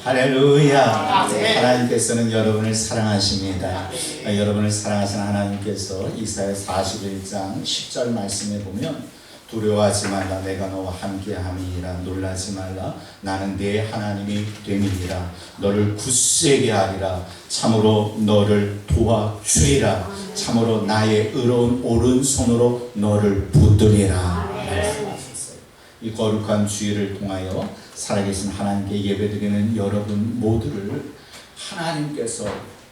할렐루야. 하나님께서는 여러분을 사랑하십니다. 여러분을 사랑하시는 하나님께서 이사야 41장 10절 말씀에 보면 두려워하지 말라 내가 너와 함께함이니라 놀라지 말라 나는 네 하나님이 됨이니라 너를 굳세게 하리라 참으로 너를 도와주리라 참으로 나의 의로운 오른손으로 너를 붙들리라. 이 거룩한 주일을 통하여 살아계신 하나님께 예배드리는 여러분 모두를 하나님께서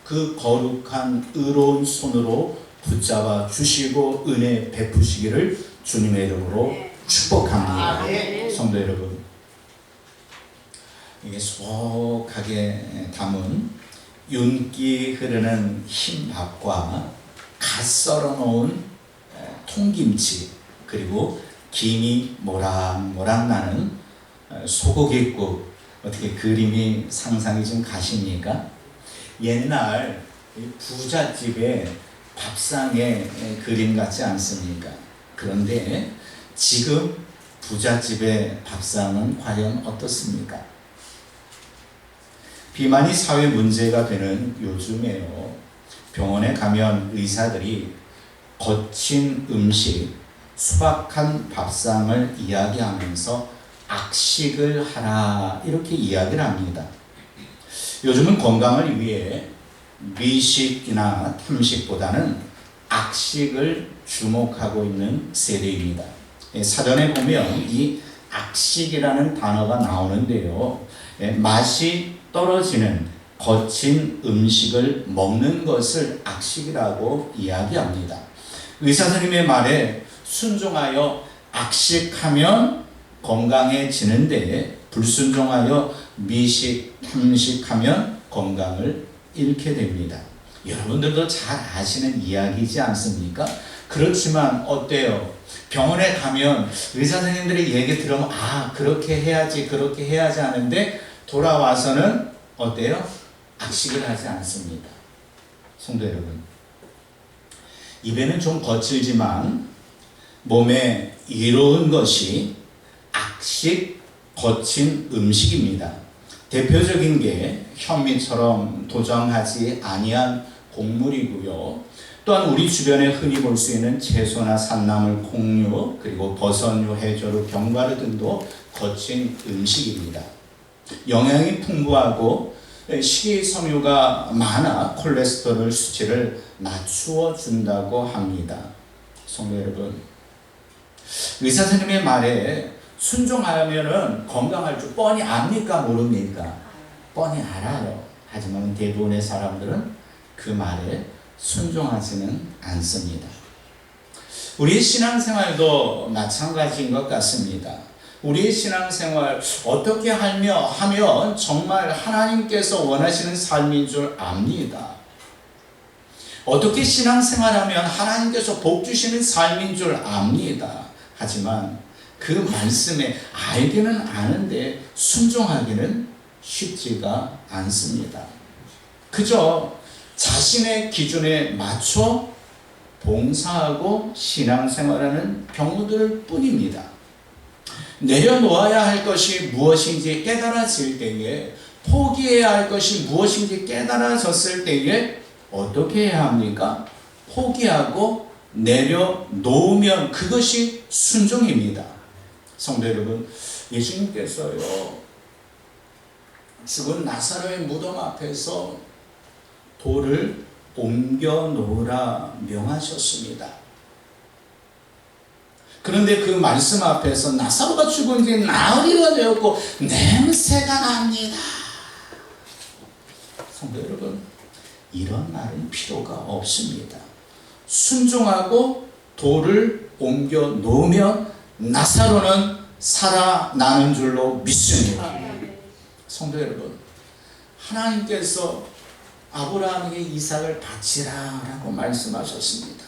그 거룩한 의로운 손으로 붙잡아 주시고 은혜 베푸시기를 주님의 이름으로 축복합니다. 성도 여러분, 이게 소복하게 담은 윤기 흐르는 흰밥과 갓 썰어 놓은 통김치 그리고 김이 모락모락 나는 소고기국, 어떻게 그림이 상상이 좀 가십니까? 옛날 부잣집의 밥상의 그림 같지 않습니까? 그런데 지금 부잣집의 밥상은 과연 어떻습니까? 비만이 사회 문제가 되는 요즘에요, 병원에 가면 의사들이 거친 음식, 수박한 밥상을 이야기하면서 악식을 하라 이렇게 이야기를 합니다. 요즘은 건강을 위해 미식이나 탐식보다는 악식을 주목하고 있는 세대입니다. 사전에 보면 이 악식이라는 단어가 나오는데요, 맛이 떨어지는 거친 음식을 먹는 것을 악식이라고 이야기합니다. 의사 선생님의 말에 순종하여 악식하면 건강해지는데 불순종하여 미식, 탐식하면 건강을 잃게 됩니다. 여러분들도 잘 아시는 이야기지 않습니까? 그렇지만 어때요? 병원에 가면 의사 선생님들의 얘기 들으면 그렇게 해야지 그렇게 해야지 하는데 돌아와서는 어때요? 악식을 하지 않습니다. 성도 여러분, 입에는 좀 거칠지만 몸에 이로운 것이 악식, 거친 음식입니다. 대표적인 게 현미처럼 도정하지 아니한 곡물이고요. 또한 우리 주변에 흔히 볼 수 있는 채소나 산나물, 콩류, 그리고 버섯류, 해조류, 견과류 등도 거친 음식입니다. 영양이 풍부하고 식이섬유가 많아 콜레스테롤 수치를 낮추어 준다고 합니다. 성도 여러분, 의사 선생님의 말에 순종하면은 건강할 줄 뻔히 압니까? 모릅니까? 뻔히 알아요. 하지만 대부분의 사람들은 그 말에 순종하지는 않습니다. 우리의 신앙생활도 마찬가지인 것 같습니다. 우리의 신앙생활 어떻게 하면 정말 하나님께서 원하시는 삶인 줄 압니다. 어떻게 신앙생활하면 하나님께서 복 주시는 삶인 줄 압니다. 하지만 그 말씀에 알기는 아는데 순종하기는 쉽지가 않습니다. 그저 자신의 기준에 맞춰 봉사하고 신앙생활하는 경우들 뿐입니다. 내려놓아야 할 것이 무엇인지 깨달아질 때에, 포기해야 할 것이 무엇인지 깨달아졌을 때에 어떻게 해야 합니까? 포기하고 내려놓으면 그것이 순종입니다. 성도 여러분, 예수님께서요, 죽은 나사로의 무덤 앞에서 돌을 옮겨 놓으라 명하셨습니다. 그런데 그 말씀 앞에서 나사로가 죽은 지 나흘이가 되었고 냄새가 납니다. 성도 여러분, 이런 말은 필요가 없습니다. 순종하고 돌을 옮겨 놓으면 나사로는 살아나는 줄로 믿습니다. 성도 여러분, 하나님께서 아브라함에게 이삭을 바치라라고 말씀하셨습니다.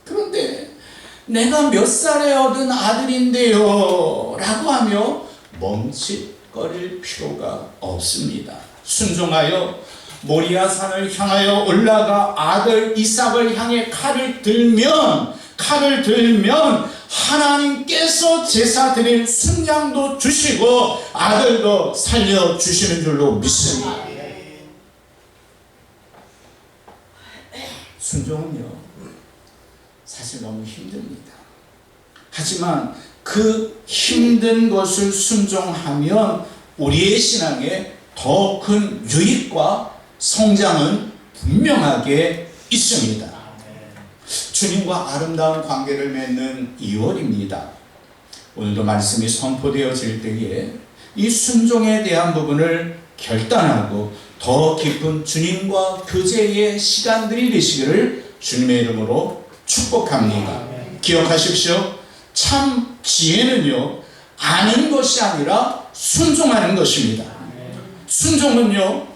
그런데 내가 몇 살에 얻은 아들인데요 라고 하며 멈칫거릴 필요가 없습니다. 순종하여 모리아산을 향하여 올라가 아들 이삭을 향해 칼을 들면 하나님께서 제사 드릴 순양도 주시고 아들도 살려주시는 줄로 믿습니다. 순종은요, 사실 너무 힘듭니다. 하지만 그 힘든 것을 순종하면 우리의 신앙에 더 큰 유익과 성장은 분명하게 있습니다. 주님과 아름다운 관계를 맺는 2월입니다. 오늘도 말씀이 선포되어질 때에 이 순종에 대한 부분을 결단하고 더 깊은 주님과 교제의 시간들이 되시기를 주님의 이름으로 축복합니다. 기억하십시오. 참 지혜는요, 아는 것이 아니라 순종하는 것입니다. 순종은요,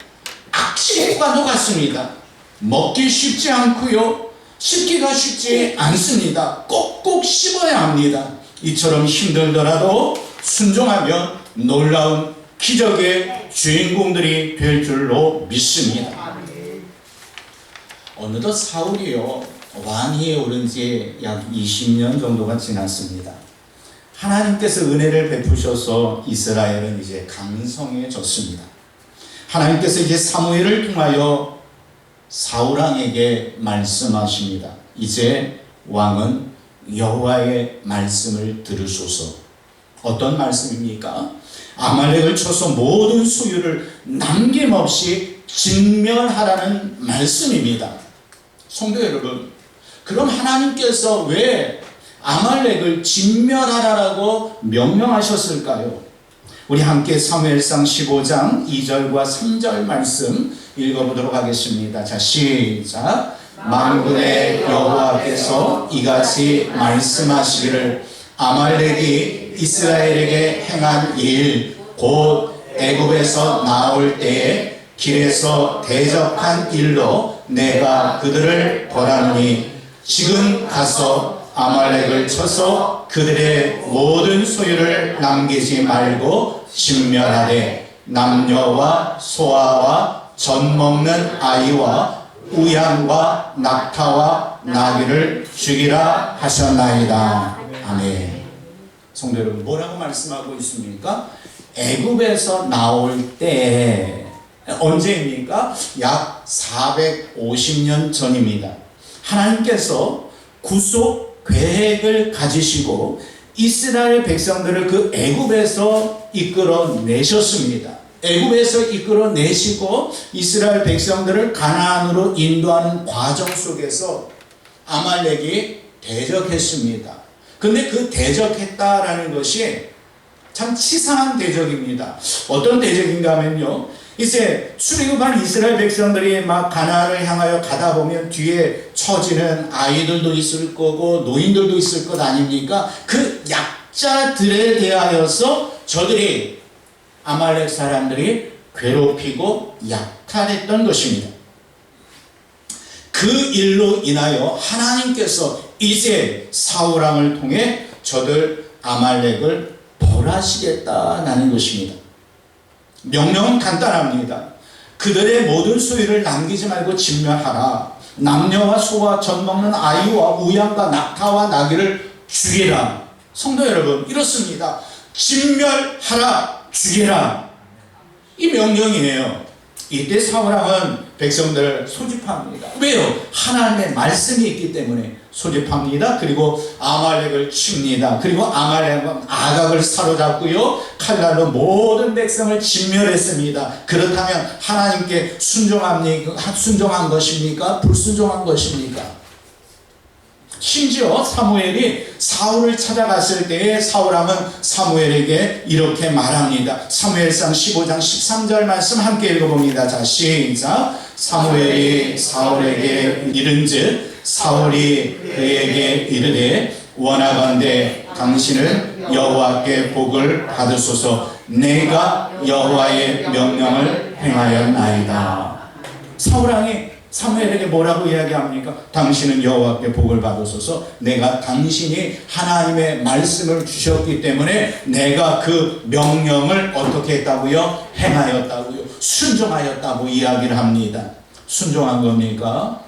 악취과도 같습니다. 먹기 쉽지 않고요, 씹기가 쉽지 않습니다. 꼭꼭 씹어야 합니다. 이처럼 힘들더라도 순종하면 놀라운 기적의 주인공들이 될 줄로 믿습니다. 어느덧 사울이요, 왕위에 오른 지 약 20년 정도가 지났습니다. 하나님께서 은혜를 베푸셔서 이스라엘은 이제 강성해졌습니다. 하나님께서 이제 사무엘을 통하여 사울왕에게 말씀하십니다. 이제 왕은 여호와의 말씀을 들으소서. 어떤 말씀입니까? 아말렉을 쳐서 모든 소유를 남김없이 진멸하라는 말씀입니다. 성도 여러분, 그럼 하나님께서 왜 아말렉을 진멸하라고 명령하셨을까요? 우리 함께 사무엘상 15장 2절과 3절 말씀 읽어보도록 하겠습니다. 자, 시작. 만군의 여호와께서 이같이 말씀하시기를 아말렉이 이스라엘에게 행한 일 곧 애굽에서 나올 때에 길에서 대적한 일로 내가 그들을 벌하노니 지금 가서 아말렉을 쳐서 그들의 모든 소유를 남기지 말고 진멸하되 남녀와 소아와 젖 먹는 아이와 우양과 낙타와 나귀를 죽이라 하셨나이다. 아멘. 성도 여러분, 뭐라고 말씀하고 있습니까? 애굽에서 나올 때 언제입니까? 약 450년 전입니다. 하나님께서 구속 계획을 가지시고 이스라엘 백성들을 그 애굽에서 이끌어내셨습니다. 애굽에서 이끌어내시고 이스라엘 백성들을 가나안으로 인도하는 과정 속에서 아말렉이 대적했습니다. 근데 그 대적했다라는 것이 참 치사한 대적입니다. 어떤 대적인가 하면요, 이제 출애굽한 이스라엘 백성들이 막 가나안을 향하여 가다 보면 뒤에 처지는 아이들도 있을 거고 노인들도 있을 것 아닙니까? 그 약자들에 대하여서 저들이 아말렉 사람들이 괴롭히고 약탈했던 것입니다. 그 일로 인하여 하나님께서 이제 사울왕을 통해 저들 아말렉을 벌하시겠다는 것입니다. 명령은 간단합니다. 그들의 모든 소유를 남기지 말고 진멸하라. 남녀와 소와 젖 먹는 아이와 우양과 낙타와 나귀를 죽이라. 성도 여러분, 이렇습니다. 진멸하라, 죽이라. 이 명령이에요. 이때 사울왕은 백성들을 소집합니다. 왜요? 하나님의 말씀이 있기 때문에 소집합니다. 그리고 아말렉을 칩니다. 그리고 아말렉은 아각을 사로잡고요, 칼날로 모든 백성을 진멸했습니다. 그렇다면 하나님께 순종한 것입니까? 불순종한 것입니까? 심지어 사무엘이 사울을 찾아갔을 때에 사울왕은 사무엘에게 이렇게 말합니다. 사무엘상 15장 13절 말씀 함께 읽어봅니다. 자, 시작. 사무엘이 사울에게 이른즉 사울이 그에게 이르되 원하건대 당신은 여호와께 복을 받으소서. 내가 여호와의 명령을 행하였나이다. 사울왕이 사무엘에게 뭐라고 이야기합니까? 당신은 여호와께 복을 받으소서. 내가 당신이 하나님의 말씀을 주셨기 때문에 내가 그 명령을 어떻게 했다고요? 행하였다고요. 순종하였다고 이야기를 합니다. 순종한 겁니까?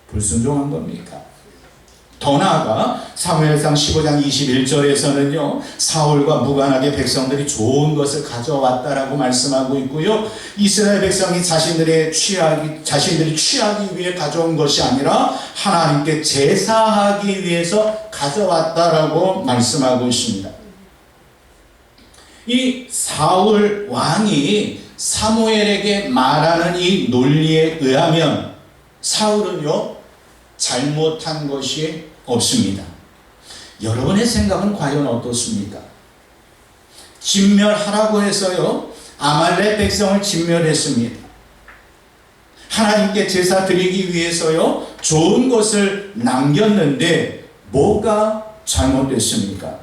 불순종한 겁니까? 더 나아가 사무엘상 15장 21절에서는요, 사울과 무관하게 백성들이 좋은 것을 가져왔다라고 말씀하고 있고요, 이스라엘 백성이 자신들이 취하기 위해 가져온 것이 아니라 하나님께 제사하기 위해서 가져왔다라고 말씀하고 있습니다. 이 사울 왕이 사무엘에게 말하는 이 논리에 의하면 사울은요, 잘못한 것이 없습니다. 여러분의 생각은 과연 어떻습니까? 진멸하라고 해서요, 아말렉 백성을 진멸했습니다. 하나님께 제사 드리기 위해서요, 좋은 것을 남겼는데 뭐가 잘못됐습니까?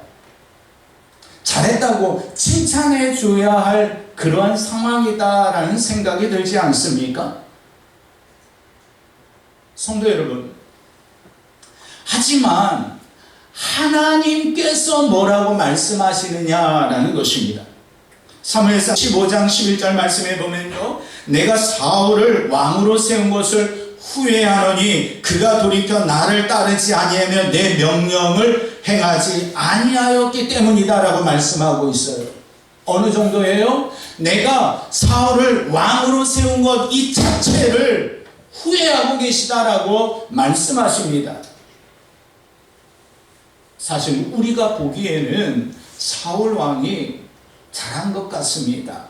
잘했다고 칭찬해 줘야 할 그러한 상황이다라는 생각이 들지 않습니까? 성도 여러분, 하지만 하나님께서 뭐라고 말씀하시느냐라는 것입니다. 사무엘상 15장 11절 말씀에 보면요, 내가 사울을 왕으로 세운 것을 후회하노니 그가 돌이켜 나를 따르지 아니하며 내 명령을 행하지 아니하였기 때문이다라고 말씀하고 있어요. 어느 정도예요? 내가 사울을 왕으로 세운 것 이 자체를 후회하고 계시다라고 말씀하십니다. 사실 우리가 보기에는 사울 왕이 잘한 것 같습니다.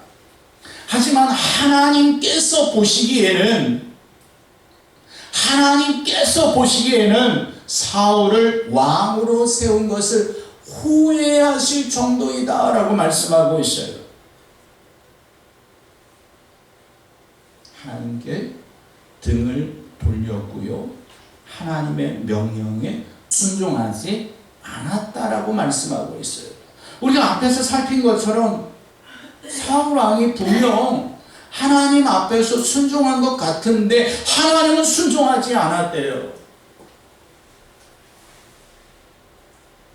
하지만 하나님께서 보시기에는 사울을 왕으로 세운 것을 후회하실 정도이다라고 말씀하고 있어요. 하나님께 등을 돌렸고요, 하나님의 명령에 순종하지 않았다라고 말씀하고 있어요. 우리가 앞에서 살핀 것처럼 사울 왕이 분명 하나님 앞에서 순종한 것 같은데 하나님은 순종하지 않았대요.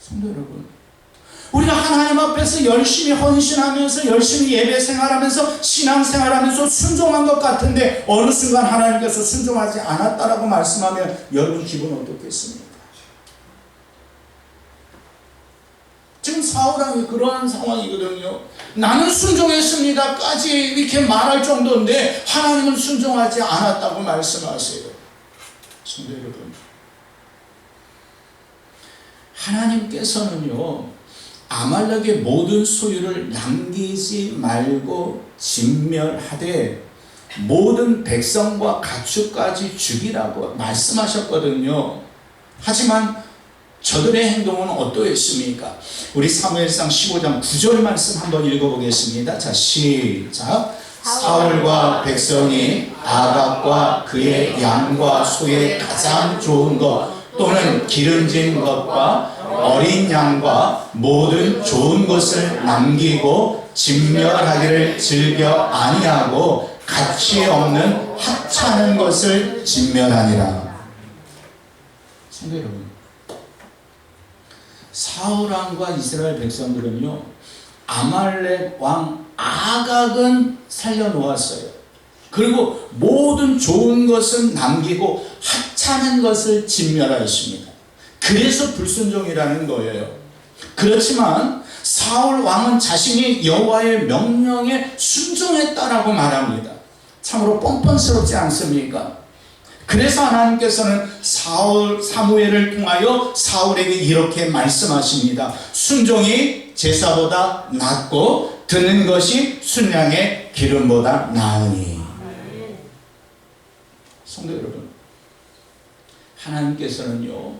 성도 여러분, 우리가 하나님 앞에서 열심히 헌신하면서 열심히 예배 생활하면서 신앙 생활하면서 순종한 것 같은데 어느 순간 하나님께서 순종하지 않았다라고 말씀하면 여러분 기분 어떻겠습니까? 지금 사울 왕이 그러한 상황이거든요. 나는 순종했습니다까지 이렇게 말할 정도인데 하나님은 순종하지 않았다고 말씀하세요. 성도 여러분, 하나님께서는요, 아말렉의 모든 소유를 남기지 말고 진멸하되 모든 백성과 가축까지 죽이라고 말씀하셨거든요. 하지만 저들의 행동은 어떠했습니까? 우리 사무엘상 15장 9절 말씀 한번 읽어보겠습니다. 자, 시작. 사울과 백성이 아각과 그의 양과 소의 가장 좋은 것 또는 기름진 것과 어린 양과 모든 좋은 것을 남기고 진멸하기를 즐겨 아니하고 가치 없는 하찮은 것을 진멸하니라. 성도 여러분, 사울 왕과 이스라엘 백성들은요, 아말렉 왕 아각은 살려놓았어요. 그리고 모든 좋은 것은 남기고 하찮은 것을 진멸하였습니다. 그래서 불순종이라는 거예요. 그렇지만 사울 왕은 자신이 여호와의 명령에 순종했다라고 말합니다. 참으로 뻔뻔스럽지 않습니까? 그래서 하나님께서는 사무엘을 통하여 사울에게 이렇게 말씀하십니다. 순종이 제사보다 낫고 드는 것이 순양의 기름보다 나으니. 성도 여러분, 하나님께서는요,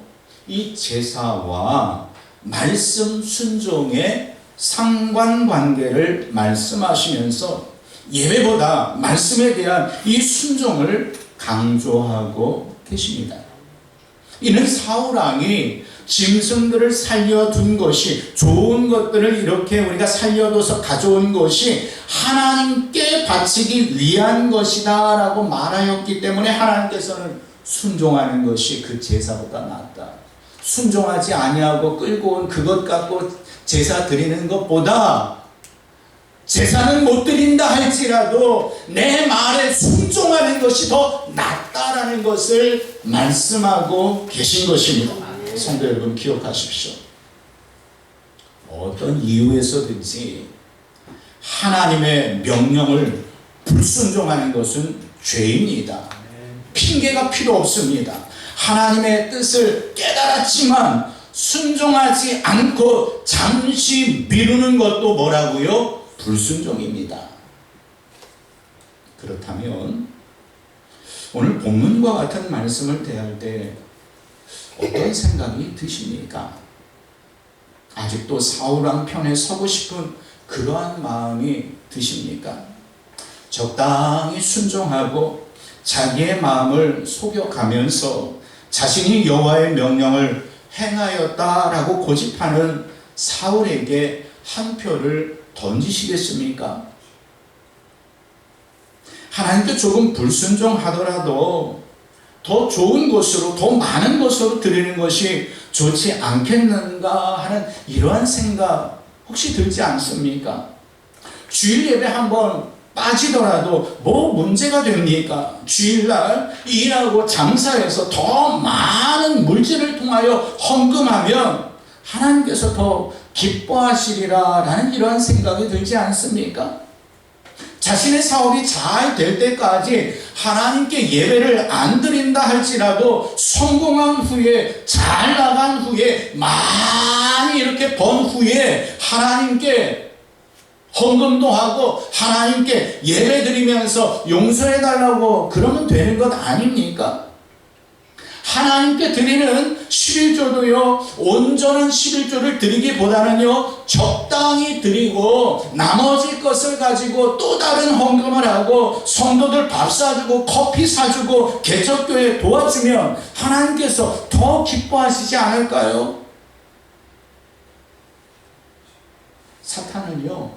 이 제사와 말씀 순종의 상관관계를 말씀하시면서 예배보다 말씀에 대한 이 순종을 강조하고 계십니다. 이는 사울 왕이 짐승들을 살려둔 것이, 좋은 것들을 이렇게 우리가 살려둬서 가져온 것이 하나님께 바치기 위한 것이다 라고 말하였기 때문에 하나님께서는 순종하는 것이 그 제사보다 낫다. 순종하지 아니하고 끌고 온 그것 갖고 제사 드리는 것보다 제사는 못 드린다 할지라도 내 말에 순종하는 것이 더 낫다라는 것을 말씀하고 계신 것입니다. 성도 여러분, 기억하십시오. 어떤 이유에서든지 하나님의 명령을 불순종하는 것은 죄입니다. 핑계가 필요 없습니다. 하나님의 뜻을 깨달았지만 순종하지 않고 잠시 미루는 것도 뭐라고요? 불순종입니다. 그렇다면 오늘 본문과 같은 말씀을 대할 때 어떤 생각이 드십니까? 아직도 사울왕 편에 서고 싶은 그러한 마음이 드십니까? 적당히 순종하고 자기의 마음을 속여가면서 자신이 여호와의 명령을 행하였다라고 고집하는 사울에게 한 표를 던지시겠습니까? 하나님께 조금 불순종하더라도 더 좋은 것으로, 더 많은 것으로 드리는 것이 좋지 않겠는가 하는 이러한 생각 혹시 들지 않습니까? 주일 예배 한번 빠지더라도 뭐 문제가 됩니까? 주일날 일하고 장사해서 더 많은 물질을 통하여 헌금하면 하나님께서 더 기뻐하시리라 라는 이러한 생각이 들지 않습니까? 자신의 사업이 잘 될 때까지 하나님께 예배를 안 드린다 할지라도 성공한 후에, 잘 나간 후에, 많이 이렇게 번 후에 하나님께 헌금도 하고 하나님께 예배 드리면서 용서해 달라고 그러면 되는 것 아닙니까? 하나님께 드리는 11조도요, 온전한 11조를 드리기보다는요, 적당히 드리고 나머지 것을 가지고 또 다른 헌금을 하고 성도들 밥 사주고 커피 사주고 개척교회 도와주면 하나님께서 더 기뻐하시지 않을까요? 사탄은요,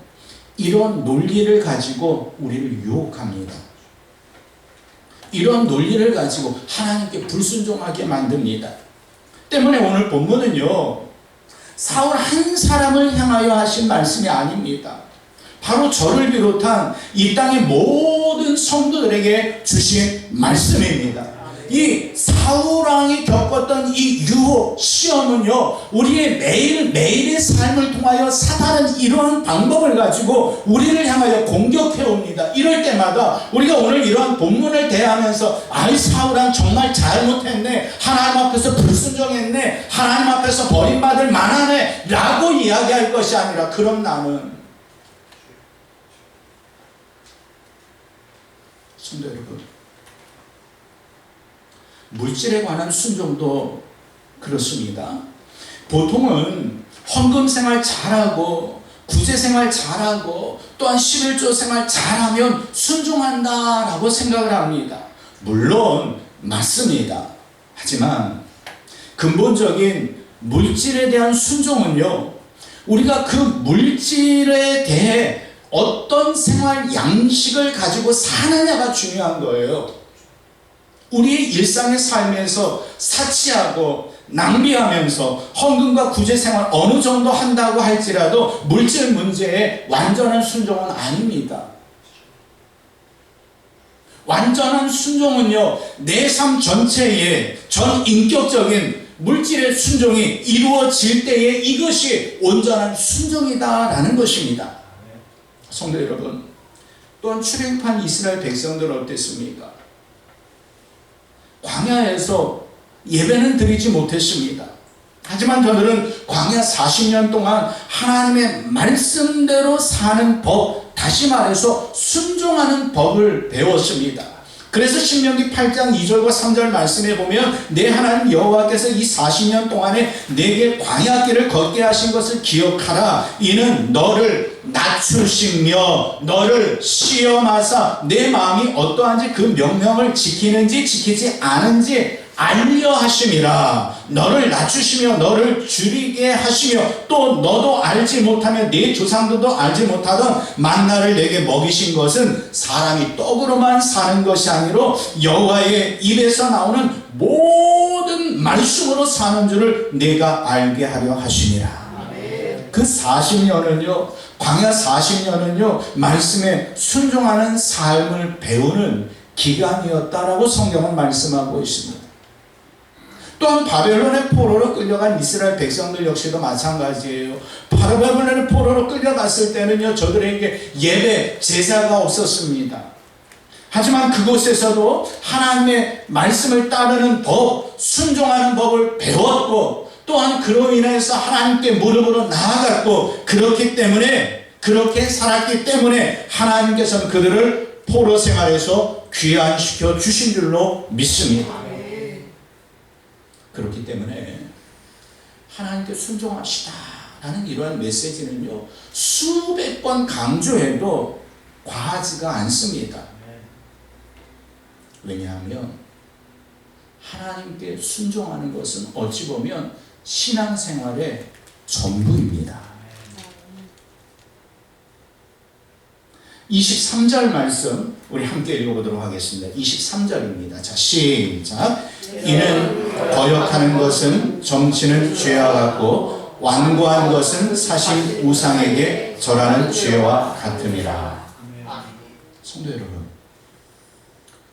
이런 논리를 가지고 우리를 유혹합니다. 이런 논리를 가지고 하나님께 불순종하게 만듭니다. 때문에 오늘 본문은요, 사울 한 사람을 향하여 하신 말씀이 아닙니다. 바로 저를 비롯한 이 땅의 모든 성도들에게 주신 말씀입니다. 이 사울왕이 겪었던 이 유혹, 시험은요, 우리의 매일의 삶을 통하여 사단은 이러한 방법을 가지고 우리를 향하여 공격해 옵니다. 이럴 때마다 우리가 오늘 이러한 본문을 대하면서 아이, 사울왕 정말 잘못했네, 하나님 앞에서 불순종했네, 하나님 앞에서 버림받을 만하네 라고 이야기할 것이 아니라, 그럼 나는, 성도 여러분, 물질에 관한 순종도 그렇습니다. 보통은 헌금 생활 잘하고 구제 생활 잘하고 또한 11조 생활 잘하면 순종한다라고 생각을 합니다. 물론 맞습니다. 하지만 근본적인 물질에 대한 순종은요, 우리가 그 물질에 대해 어떤 생활 양식을 가지고 사느냐가 중요한 거예요. 우리의 일상의 삶에서 사치하고 낭비하면서 헌금과 구제 생활 어느 정도 한다고 할지라도 물질 문제에 완전한 순종은 아닙니다. 완전한 순종은요, 내 삶 전체에 전 인격적인 물질의 순종이 이루어질 때에 이것이 온전한 순종이다라는 것입니다. 성도 여러분, 또한 출애굽한 이스라엘 백성들 어땠습니까? 광야에서 예배는 드리지 못했습니다. 하지만 저들은 광야 40년 동안 하나님의 말씀대로 사는 법, 다시 말해서 순종하는 법을 배웠습니다. 그래서 신명기 8장 2절과 3절 말씀에 보면 내 하나님 여호와께서 이 40년 동안에 내게 광야길을 걷게 하신 것을 기억하라. 이는 너를 낮추시며 너를 시험하사 내 마음이 어떠한지 그 명령을 지키는지 지키지 않은지 알려 하심이라. 너를 낮추시며 너를 줄이게 하시며 또 너도 알지 못하며 네 조상들도 알지 못하던 만나를 내게 먹이신 것은 사람이 떡으로만 사는 것이 아니라 여호와의 입에서 나오는 모든 말씀으로 사는 줄을 내가 알게 하려 하시니라. 그 40년은요, 광야 40년은요, 말씀에 순종하는 삶을 배우는 기간이었다라고 성경은 말씀하고 있습니다. 또한 바벨론의 포로로 끌려간 이스라엘 백성들 역시도 마찬가지예요. 바벨론의 포로로 끌려갔을 때는요, 저들에게 예배, 제사가 없었습니다. 하지만 그곳에서도 하나님의 말씀을 따르는 법, 순종하는 법을 배웠고, 또한 그로 인해서 하나님께 무릎으로 나아갔고, 그렇기 때문에, 그렇게 살았기 때문에 하나님께서는 그들을 포로 생활에서 귀환시켜 주신 줄로 믿습니다. 그렇기 때문에 하나님께 순종하시다라는 이러한 메시지는요, 수백 번 강조해도 과하지가 않습니다. 왜냐하면 하나님께 순종하는 것은 어찌 보면 신앙생활의 전부입니다. 23절 말씀 우리 함께 읽어보도록 하겠습니다. 23절입니다. 자, 시작. 이는 거역하는 것은 정치는 죄와 같고 완고한 것은 사실 우상에게 절하는 죄와 같음이라. 성도 여러분,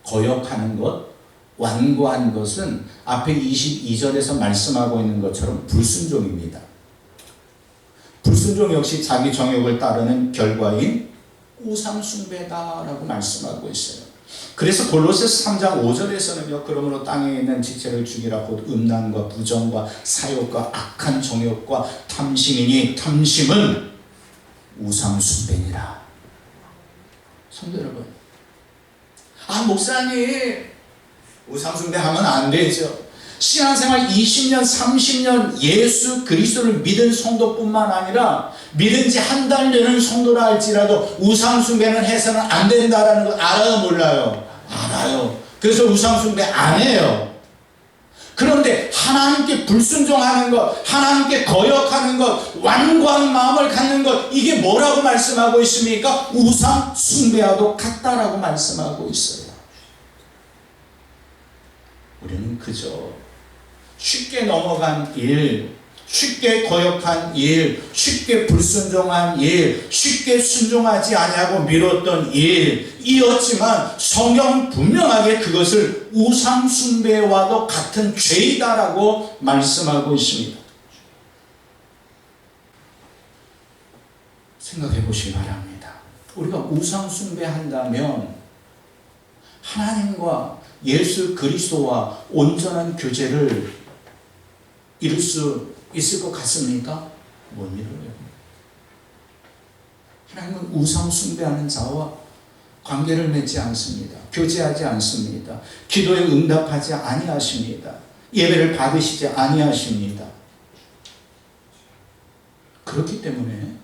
거역하는 것, 완고한 것은 앞에 22절에서 말씀하고 있는 것처럼 불순종입니다. 불순종 역시 자기 정욕을 따르는 결과인 우상숭배다라고 말씀하고 있어요. 그래서 골로새서 3장 5절에서는요, 그러므로 땅에 있는 지체를 죽이라 곧 음란과 부정과 사욕과 악한 정욕과 탐심이니 탐심은 우상숭배니라. 성도 여러분, 목사님 우상숭배하면 안 되죠. 신앙생활 20년, 30년 예수 그리스도를 믿은 성도뿐만 아니라 믿은 지 한 달 되는 성도라 할지라도 우상숭배는 해서는 안 된다라는 걸 알아요, 몰라요? 알아요. 그래서 우상숭배 안 해요. 그런데 하나님께 불순종하는 것, 하나님께 거역하는 것, 완고한 마음을 갖는 것, 이게 뭐라고 말씀하고 있습니까? 우상숭배와도 같다라고 말씀하고 있어요. 우리는 그저 쉽게 넘어간 일, 쉽게 거역한 일, 쉽게 불순종한 일, 쉽게 순종하지 아니하고 미뤘던 일이었지만 성경은 분명하게 그것을 우상숭배와도 같은 죄이다라고 말씀하고 있습니다. 생각해 보시기 바랍니다. 우리가 우상숭배한다면 하나님과 예수 그리스도와 온전한 교제를 이룰 수 있을 것 같습니까? 못 이루어요. 하나님은 우상 숭배하는 자와 관계를 맺지 않습니다. 교제하지 않습니다. 기도에 응답하지 아니하십니다. 예배를 받으시지 아니하십니다. 그렇기 때문에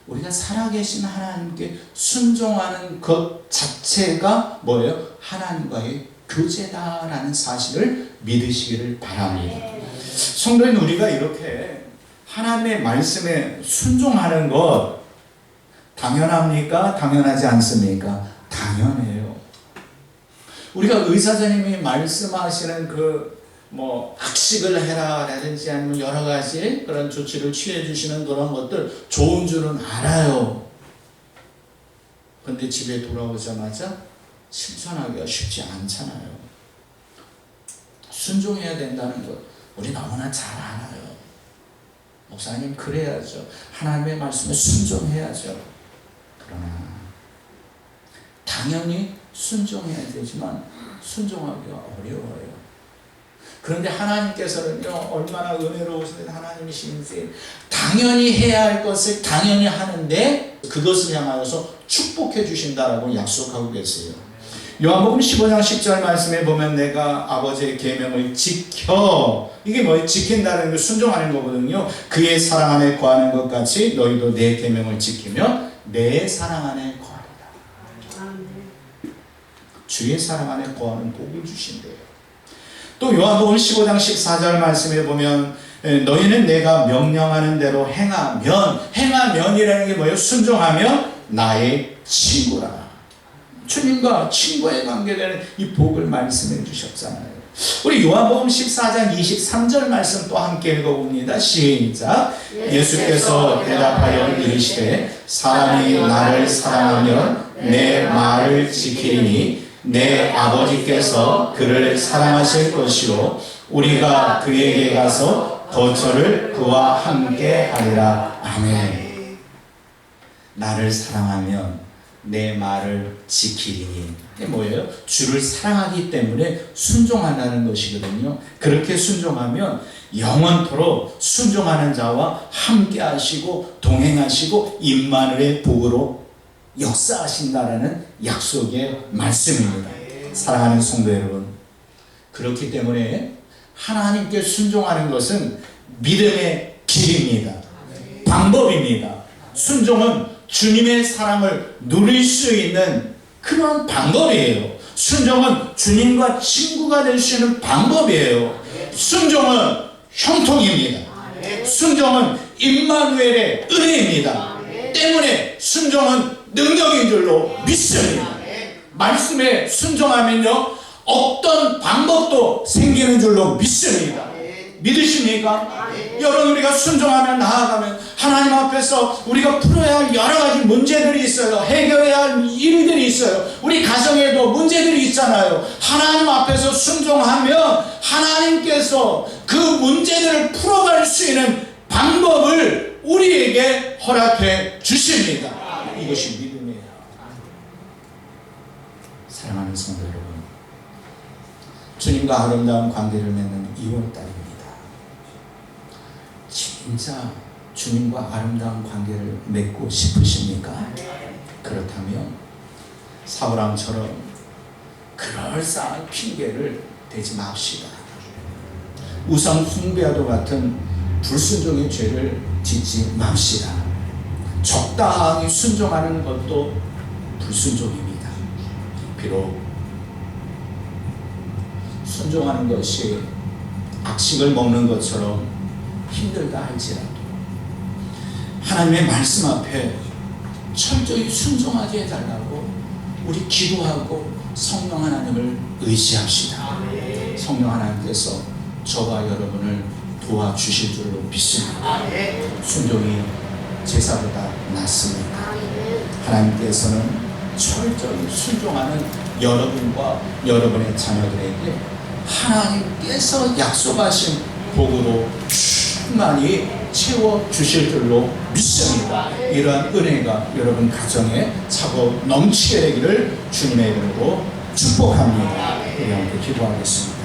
우리가 살아계신 하나님께 순종하는 것 자체가 뭐예요? 하나님과의 교제다라는 사실을 믿으시기를 바랍니다. 성도인 우리가 이렇게 하나님의 말씀에 순종하는 것 당연합니까? 당연하지 않습니까? 당연해요. 우리가 의사선생님이 말씀하시는 학식을 해라라든지 아니면 여러 가지 그런 조치를 취해 주시는 그런 것들 좋은 줄은 알아요. 그런데 집에 돌아오자마자 실천하기가 쉽지 않잖아요. 순종해야 된다는 것 우리 너무나 잘 알아요. 목사님 그래야죠. 하나님의 말씀에 순종해야죠. 그러나 당연히 순종해야 되지만 순종하기가 어려워요. 그런데 하나님께서는요, 얼마나 은혜로우신데 하나님이신지 당연히 해야 할 것을 당연히 하는데 그것을 향하여서 축복해 주신다라고 약속하고 계세요. 요한복음 15장 10절 말씀에 보면 내가 아버지의 계명을 지켜, 이게 뭐예요? 지킨다는 거 순종하는 거거든요. 그의 사랑 안에 거하는 것 같이 너희도 내 계명을 지키면 내 사랑 안에 거하리라. 주의 사랑 안에 거하는 복을 주신대요. 또 요한복음 15장 14절 말씀에 보면 너희는 내가 명령하는 대로 행하면이라는 게 뭐예요? 순종하면 나의 친구라. 주님과 친구의 관계되는 이 복을 말씀해 주셨잖아요. 우리 요한복음 14장 23절 말씀 또 함께 읽어봅니다. 시작. 예수께서 대답하여 이르시되 사람이 나를 사랑하면 내 말을 지키리니 내 아버지께서 그를 사랑하실 것이요 우리가 그에게 가서 거처를 그와 함께 하리라. 아멘. 나를 사랑하면 내 말을 지키리니. 이게 뭐예요? 주를 사랑하기 때문에 순종한다는 것이거든요. 그렇게 순종하면 영원토록 순종하는 자와 함께 하시고 동행하시고 임마누엘의 복으로 역사하신다라는 약속의 말씀입니다. 사랑하는 성도 여러분, 그렇기 때문에 하나님께 순종하는 것은 믿음의 길입니다. 방법입니다. 순종은 주님의 사랑을 누릴 수 있는 그런 방법이에요. 순종은 주님과 친구가 될 수 있는 방법이에요. 순종은 형통입니다. 순종은 임마누엘의 은혜입니다. 때문에 순종은 능력인 줄로 믿습니다. 말씀에 순종하면요 어떤 방법도 생기는 줄로 믿습니다. 믿으십니까? 여러분, 우리가 순종하면 나아가면 하나님 앞에서 우리가 풀어야 할 여러 가지 문제들이 있어요. 해결해야 할 일들이 있어요. 우리 가정에도 문제들이 있잖아요. 하나님 앞에서 순종하면 하나님께서 그 문제들을 풀어갈 수 있는 방법을 우리에게 허락해 주십니다. 이것이 믿음이에요. 사랑하는 성도 여러분, 주님과 아름다운 관계를 맺는 2월달입니다. 진짜 주님과 아름다운 관계를 맺고 싶으십니까? 그렇다면 사울왕처럼 그럴싸한 핑계를 대지 맙시다. 우상 숭배와도 같은 불순종의 죄를 짓지 맙시다. 적당히 순종하는 것도 불순종입니다. 비록 순종하는 것이 악식을 먹는 것처럼 힘들다 할지라도 하나님의 말씀 앞에 철저히 순종하게 해달라고 우리 기도하고 성령 하나님을 의지합시다. 성령 하나님께서 저와 여러분을 도와주실 줄로 믿습니다. 순종이 제사보다 낫습니다. 하나님께서는 철저히 순종하는 여러분과 여러분의 자녀들에게 하나님께서 약속하신 복으로 충만히 채워주실 줄로 믿습니다. 이러한 은혜가 여러분 가정에 차고 넘치게 되기를 주님의 이름으로 축복합니다. 우리 함께 기도하겠습니다.